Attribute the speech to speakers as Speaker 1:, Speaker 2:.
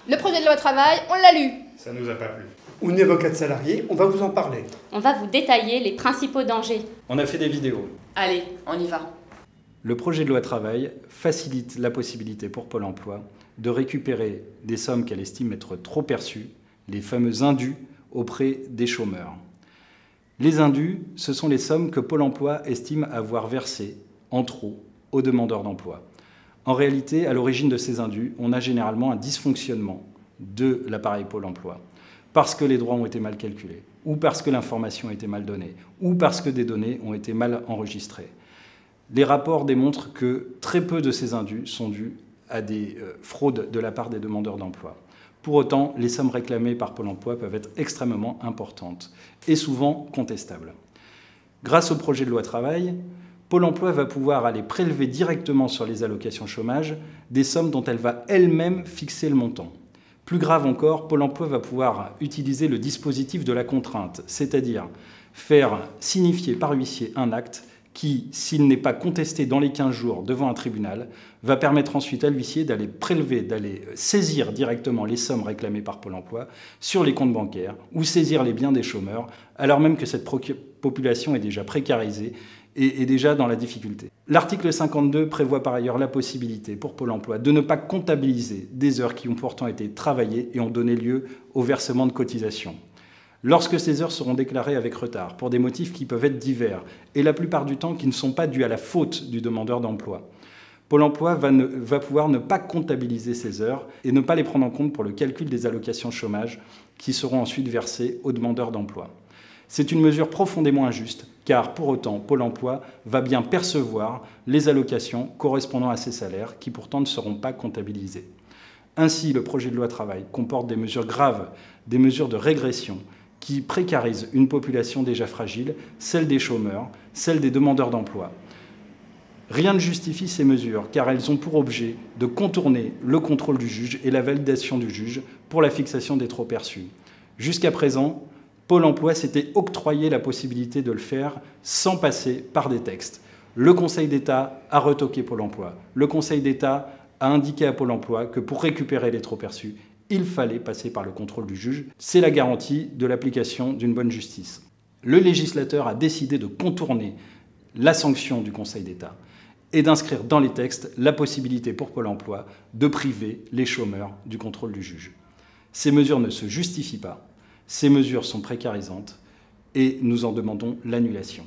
Speaker 1: Le projet de loi travail, on l'a lu.
Speaker 2: Ça nous a pas plu.
Speaker 3: On est avocat de salarié, on va vous en parler.
Speaker 4: On va vous détailler les principaux dangers.
Speaker 5: On a fait des vidéos.
Speaker 6: Allez, on y va.
Speaker 5: Le projet de loi travail facilite la possibilité pour Pôle emploi de récupérer des sommes qu'elle estime être trop perçues, les fameux indus, auprès des chômeurs. Les indus, ce sont les sommes que Pôle emploi estime avoir versées en trop aux demandeurs d'emploi. En réalité, à l'origine de ces indus, on a généralement un dysfonctionnement de l'appareil Pôle emploi, parce que les droits ont été mal calculés, ou parce que l'information a été mal donnée, ou parce que des données ont été mal enregistrées. Les rapports démontrent que très peu de ces indus sont dus à des fraudes de la part des demandeurs d'emploi. Pour autant, les sommes réclamées par Pôle emploi peuvent être extrêmement importantes et souvent contestables. Grâce au projet de loi travail, Pôle emploi va pouvoir aller prélever directement sur les allocations chômage des sommes dont elle va elle-même fixer le montant. Plus grave encore, Pôle emploi va pouvoir utiliser le dispositif de la contrainte, c'est-à-dire faire signifier par huissier un acte qui, s'il n'est pas contesté dans les 15 jours devant un tribunal, va permettre ensuite à l'huissier d'aller prélever, d'aller saisir directement les sommes réclamées par Pôle emploi sur les comptes bancaires ou saisir les biens des chômeurs, alors même que cette population est déjà précarisée et est déjà dans la difficulté. L'article 52 prévoit par ailleurs la possibilité pour Pôle emploi de ne pas comptabiliser des heures qui ont pourtant été travaillées et ont donné lieu au versement de cotisations. Lorsque ces heures seront déclarées avec retard, pour des motifs qui peuvent être divers, et la plupart du temps qui ne sont pas dus à la faute du demandeur d'emploi, Pôle emploi va pouvoir ne pas comptabiliser ces heures et ne pas les prendre en compte pour le calcul des allocations chômage qui seront ensuite versées aux demandeurs d'emploi. C'est une mesure profondément injuste, car pour autant, Pôle emploi va bien percevoir les allocations correspondant à ces salaires qui pourtant ne seront pas comptabilisées. Ainsi, le projet de loi travail comporte des mesures graves, des mesures de régression, qui précarise une population déjà fragile, celle des chômeurs, celle des demandeurs d'emploi. Rien ne justifie ces mesures, car elles ont pour objet de contourner le contrôle du juge et la validation du juge pour la fixation des trop-perçus. Jusqu'à présent, Pôle emploi s'était octroyé la possibilité de le faire sans passer par des textes. Le Conseil d'État a retoqué Pôle emploi. Le Conseil d'État a indiqué à Pôle emploi que pour récupérer les trop-perçus, il fallait passer par le contrôle du juge. C'est la garantie de l'application d'une bonne justice. Le législateur a décidé de contourner la sanction du Conseil d'État et d'inscrire dans les textes la possibilité pour Pôle emploi de priver les chômeurs du contrôle du juge. Ces mesures ne se justifient pas, ces mesures sont précarisantes et nous en demandons l'annulation.